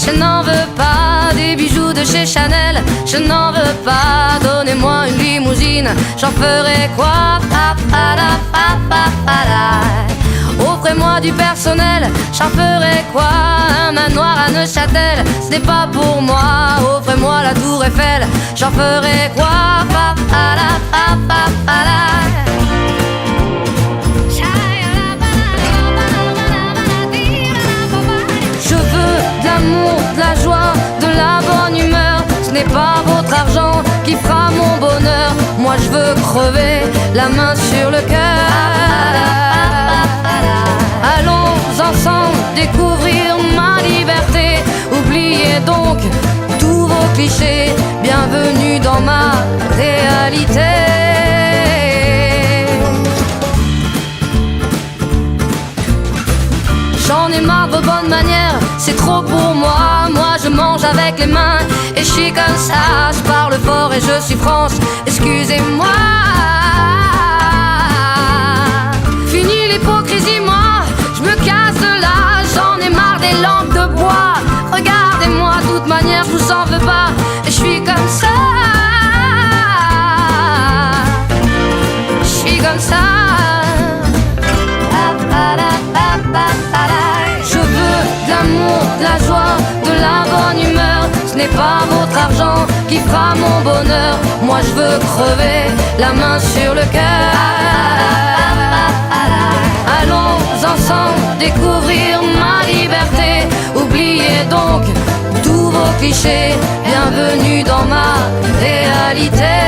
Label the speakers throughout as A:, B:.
A: je n'en veux pas des bijoux de chez Chanel, je n'en veux pas. Donnez-moi une limousine, j'en ferai quoi? Offrez-moi du personnel, j'en ferai quoi? Un manoir à Neuchâtel, ce n'est pas pour moi. Offrez-moi la tour Eiffel, j'en ferai quoi? Je veux de l'amour, de la joie, de la bonne humeur. Ce n'est pas votre argent qui fera mon bonheur. Moi je veux crever la main sur le cœur. Allons ensemble découvrir ma liberté. Oubliez donc tous vos clichés. Bienvenue dans ma réalité. J'en ai marre de vos bonnes manières, c'est trop pour moi. Moi je mange avec les mains et je suis comme ça. Je parle fort et je suis France, excusez-moi. Fini l'hypocrisie, moi je me casse de là. J'en ai marre des lampes de bois. Regardez-moi, de toute manière je vous en veux pas. Et je suis comme ça. Je suis comme ça. Je veux de l'amour, de la joie, de la bonne humeur. Ce n'est pas votre argent qui fera mon bonheur. Moi je veux crever la main sur le cœur. Allons ensemble découvrir ma liberté. Oubliez donc tous vos clichés. Bienvenue dans ma réalité.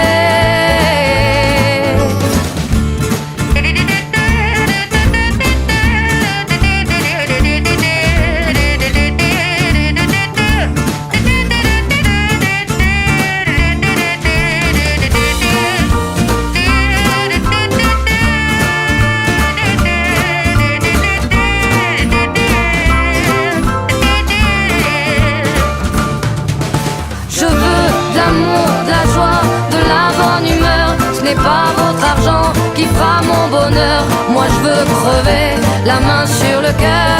A: Ce n'est pas votre argent qui fera mon bonheur. Moi je veux crever la main sur le cœur.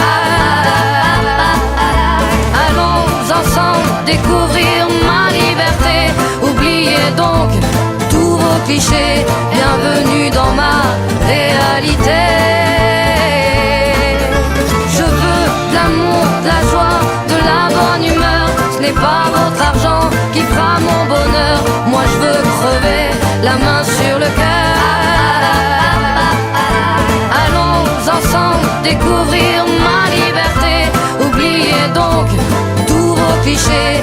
A: Allons ensemble découvrir ma liberté. Oubliez donc tous vos clichés. Bienvenue dans ma réalité. Je veux de l'amour, de la joie, de la bonne humeur. Ce n'est pas votre argent qui fera mon bonheur. Moi je veux crever la main sur le cœur. Allons ensemble découvrir ma liberté. Oubliez donc tous vos clichés.